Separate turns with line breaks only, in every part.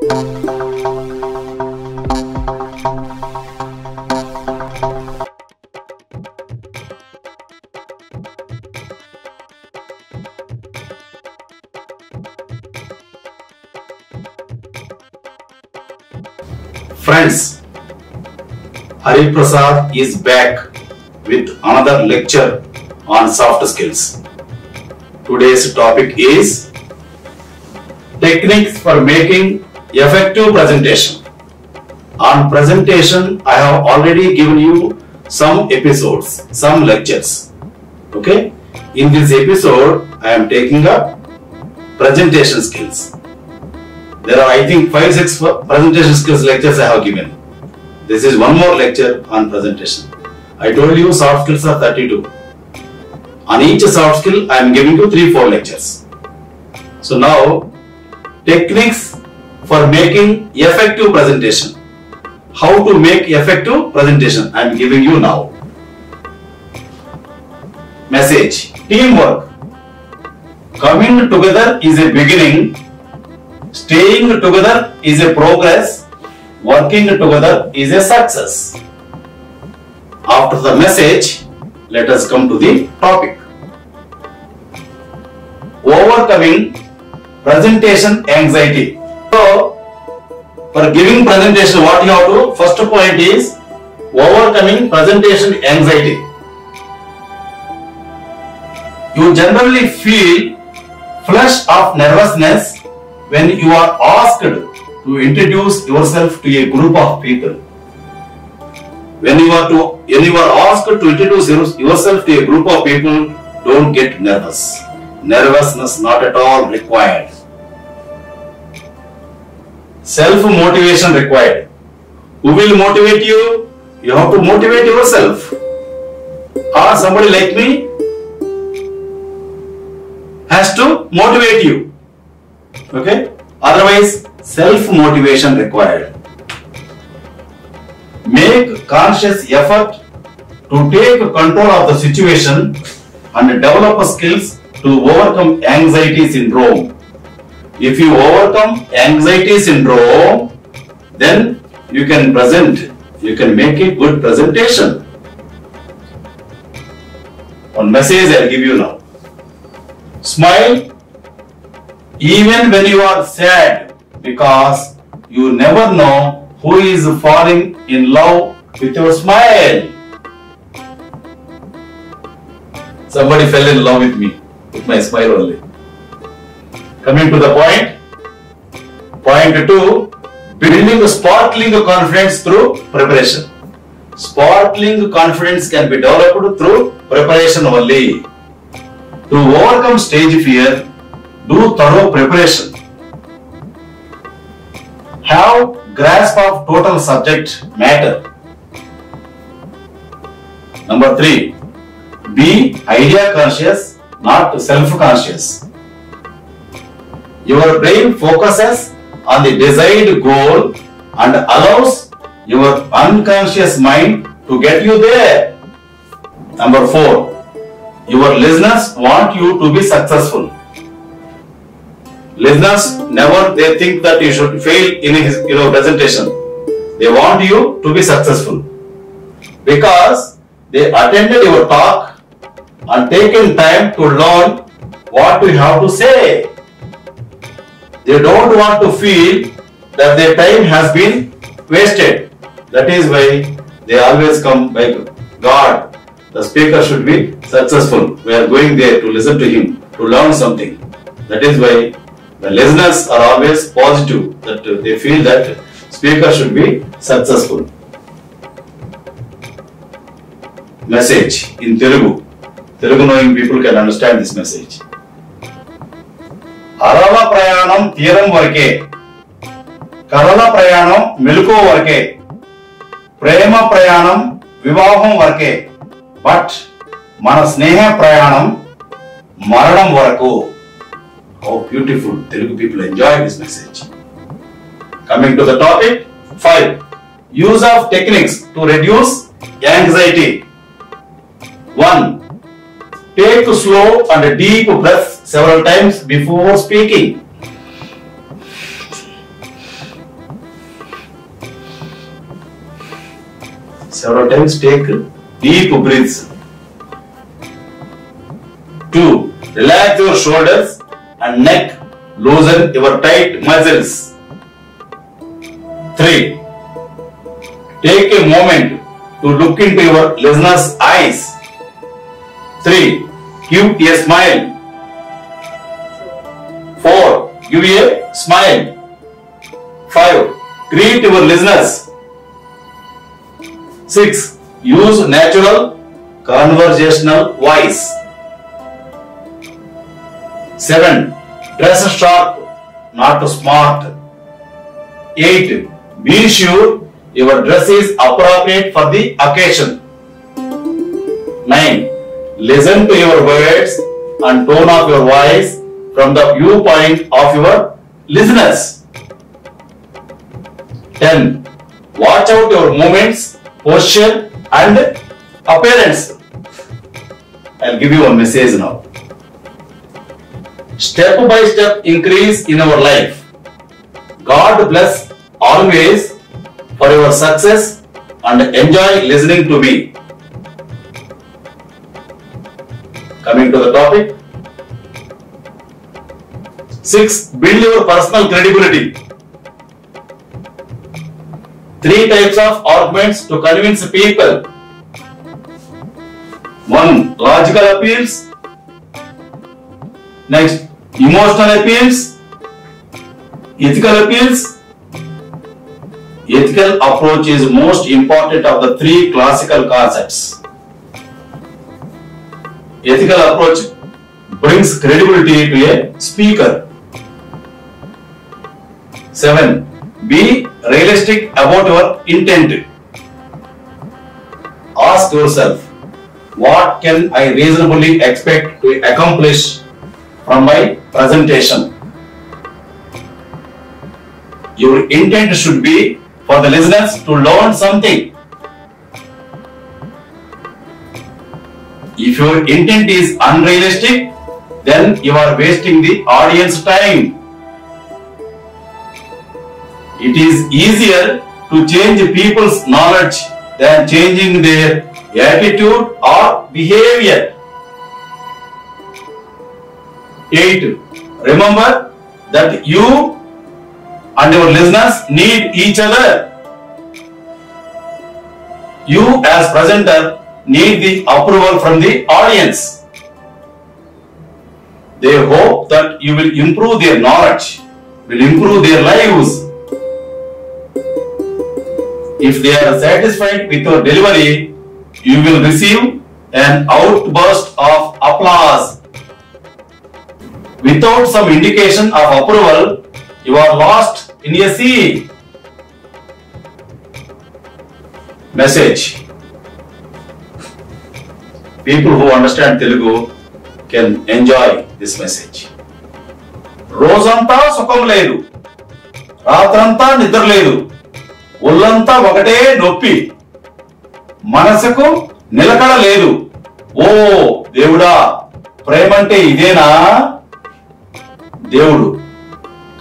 Friends, Hari Prasad is back with another lecture on soft skills. Today's topic is techniques for making effective presentation. On presentation, I have already given you some episodes, some lectures. Okay? In this episode, I am taking up presentation skills. There are, I think, 5-6 presentation skills lectures I have given. This is one more lecture on presentation. I told you soft skills are 32. On each soft skill, I am giving you 3-4 lectures. So now, techniques for making effective presentation. How to make effective presentation I am giving you now. Message. Teamwork. Coming together is a beginning. Staying together is a progress. Working together is a success. After the message, let us come to the topic. Overcoming presentation anxiety. So, for giving presentation, what you have to do? First point is overcoming presentation anxiety. You generally feel flush of nervousness when you are asked to introduce yourself to a group of people. When you are asked to introduce yourself to a group of people, don't get nervous. Nervousness not at all required. Self-motivation required. Who will motivate you? You have to motivate yourself. Or somebody like me has to motivate you. Okay? Otherwise, self-motivation required. Make conscious effort to take control of the situation and develop skills to overcome anxiety syndrome. If you overcome anxiety syndrome, then you can present, you can make a good presentation. One message I will give you now. Smile even when you are sad, because you never know who is falling in love with your smile. Somebody fell in love with me, with my smile only. Coming to the point. Point 2. Building sparkling confidence through preparation. Sparkling confidence can be developed through preparation only. To overcome stage fear, do thorough preparation. Have grasp of total subject matter. Number 3. Be idea conscious, not self-conscious. Your brain focuses on the desired goal and allows your unconscious mind to get you there. Number 4. Your listeners want you to be successful. Listeners they think that you should fail in his presentation. They want you to be successful because they attended your talk and taken time to learn what you have to say. They don't want to feel that their time has been wasted. That is why they always come by God. The speaker should be successful. We are going there to listen to him, to learn something. That is why the listeners are always positive, that they feel that speaker should be successful. Message in Telugu. Telugu knowing people can understand this message. Arala prayanam తీరం వరకే, కలల ప్రయాణం మెలకువ వరకే, ప్రేమ ప్రయాణం వివాహం వరకే, but మన స్నేహ ప్రయాణం మరణం వరకు. How beautiful. Telugu people enjoy this message. Coming to the topic 5. Use of techniques to reduce anxiety. 1. Take slow and deep breaths several times before speaking. Several times take deep breaths. 2. Relax your shoulders and neck. Loosen your tight muscles. 3. Take a moment to look into your listener's eyes. 3. Give a smile. 4. Give a smile. 5. Greet your listeners. 6. Use natural conversational voice. 7. Dress sharp, not smart. 8. Be sure your dress is appropriate for the occasion. 9. Listen to your words and tone of your voice from the viewpoint of your listeners. 10. Watch out your movements, posture and appearance. I'll give you a message now. Step by step increase in our life. God bless always for your success and enjoy listening to me. Coming to the topic. 6. Build your personal credibility. 3 types of arguments to convince people. 1. Logical appeals. Next, emotional appeals. Ethical appeals. Ethical approach is most important of the 3 classical concepts. Ethical approach brings credibility to a speaker. 7. Be realistic about your intent. Ask yourself, what can I reasonably expect to accomplish from my presentation? Your intent should be for the listeners to learn something. If your intent is unrealistic, then you are wasting the audience time. It is easier to change people's knowledge than changing their attitude or behavior. 8. Remember that you and your listeners need each other. You as presenter need the approval from the audience. They hope that you will improve their knowledge, will improve their lives. If they are satisfied with your delivery, you will receive an outburst of applause. Without some indication of approval, you are lost in a sea. Message. People who understand Telugu can enjoy this message. రోజంతా సుఖం లేదు, రాత్రంతా నిద్ర లేదు, ఒళ్ళంతా ఒకటే నొప్పి, మనసుకు నిలకడ లేదు. ఓ దేవుడా, ప్రేమంటే ఇదేనా? దేవుడు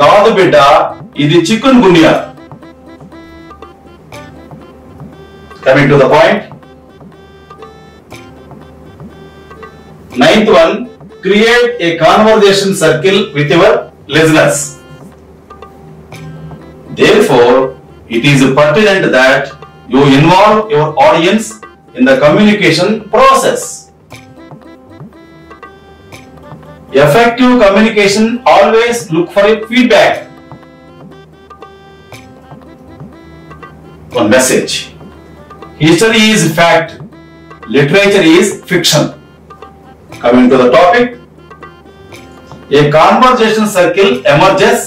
కాదు బిడ్డ, ఇది చికున్ గున్యా. Coming to the point. 9th one, create a conversation circle with your listeners. Therefore, it is pertinent that you involve your audience in the communication process. Effective communication always look for a feedback. One message. History is fact, literature is fiction. Coming to the topic. A conversation circle emerges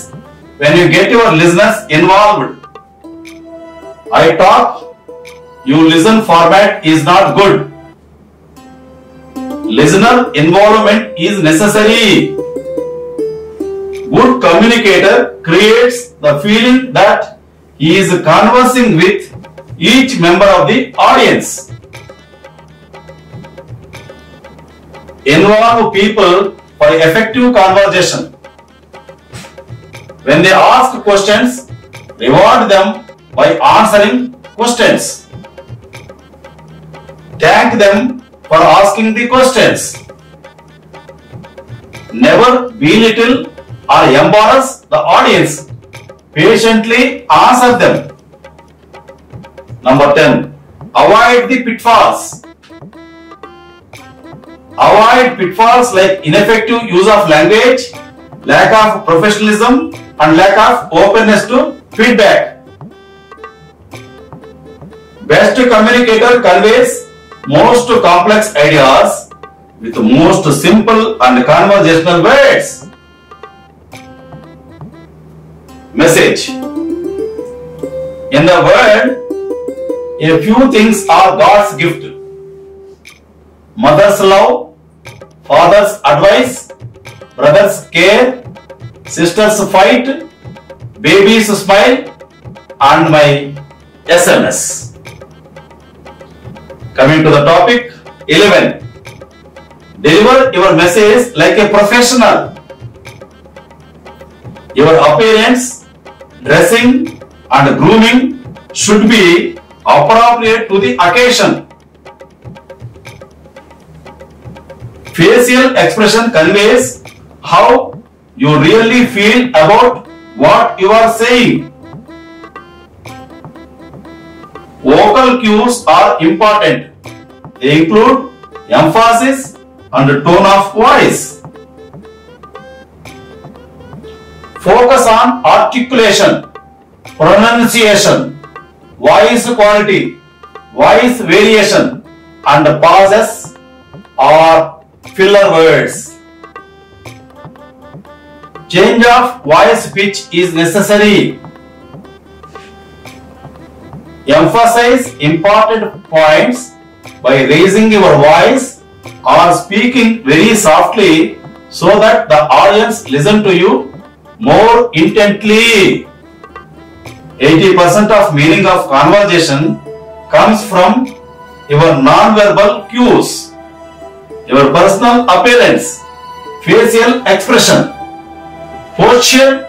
when you get your listeners involved. I talk, you listen format is not good. Listener involvement is necessary. Good communicator creates the feeling that he is conversing with each member of the audience. Involve people for effective conversation. When they ask questions, reward them by answering questions. Thank them for asking the questions. Never belittle or embarrass the audience. Patiently answer them. Number 10. Avoid the pitfalls. Avoid pitfalls like ineffective use of language, lack of professionalism, and lack of openness to feedback. Best communicator conveys most complex ideas with most simple and conversational words. Message. In the world, a few things are God's gift. Mother's love, father's advice, brother's care, sister's fight, baby's smile, and my SMS. Coming to the topic, 11. Deliver your message like a professional. Your appearance, dressing, and grooming should be appropriate to the occasion. Facial expression conveys how you really feel about what you are saying. Vocal cues are important. They include emphasis and tone of voice. Focus on articulation, pronunciation, voice quality, voice variation, and pauses or filler words. Change of voice pitch is necessary. Emphasize important points by raising your voice or speaking very softly so that the audience listen to you more intently. 80% of meaning of conversation comes from your non-verbal cues, your personal appearance, facial expression, posture,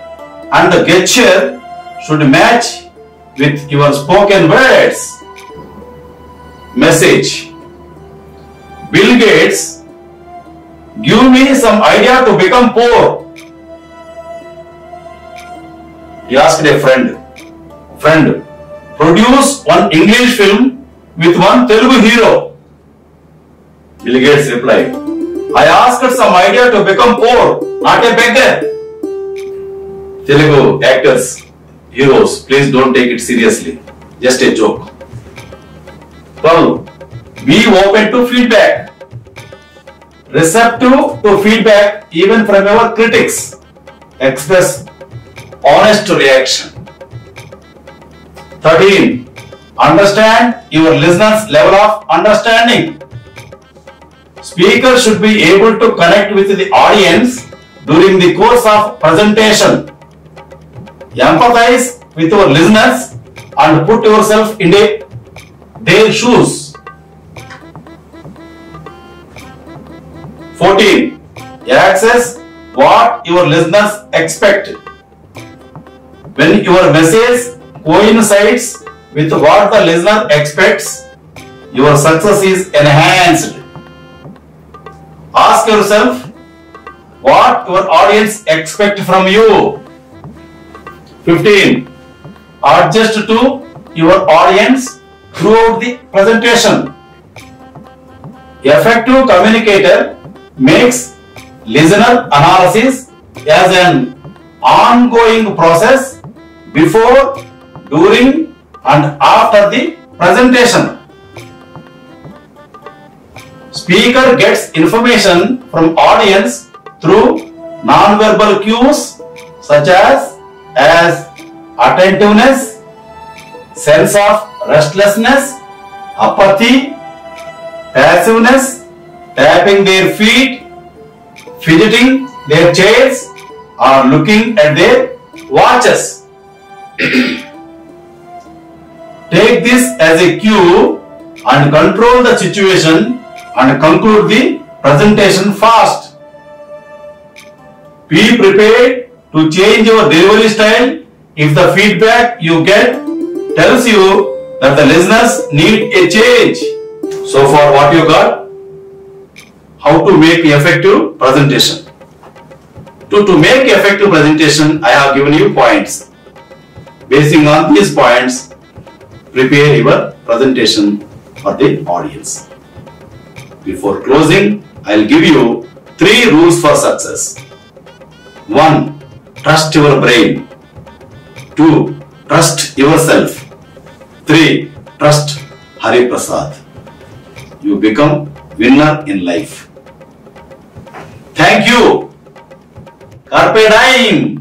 and the gesture should match with your spoken words. Message. Bill Gates, give me some idea to become poor. He asked a friend, produce one English film with one Telugu hero. Bill Gates replied, I asked some idea to become poor, not a beggar. Telugu actors, heroes, please don't take it seriously. Just a joke. 12. Be open to feedback. Receptive to feedback even from your critics. Express honest reaction. 13. Understand your listener's level of understanding. Speaker should be able to connect with the audience during the course of presentation. Empathize with your listeners and put yourself in their shoes. 14. Access what your listeners expect. When your message coincides with what the listener expects, your success is enhanced. Ask yourself what your audience expects from you. 15. Adjust to your audience throughout the presentation. Effective communicator makes listener analysis as an ongoing process before, during, and after the presentation. Speaker gets information from audience through non-verbal cues such as attentiveness, sense of restlessness, apathy, passiveness, tapping their feet, fidgeting their chairs, or looking at their watches. Take this as a cue and control the situation and conclude the presentation fast. Be prepared to change your delivery style if the feedback you get tells you that the listeners need a change. So far what you got? How to make effective presentation. To make effective presentation, I have given you points. Basing on these points, prepare your presentation for the audience. Before closing, I will give you 3 rules for success. 1. Trust your brain. 2. Trust yourself. 3. Trust Hari Prasad. You become winner in life. Thank you. Carpe diem.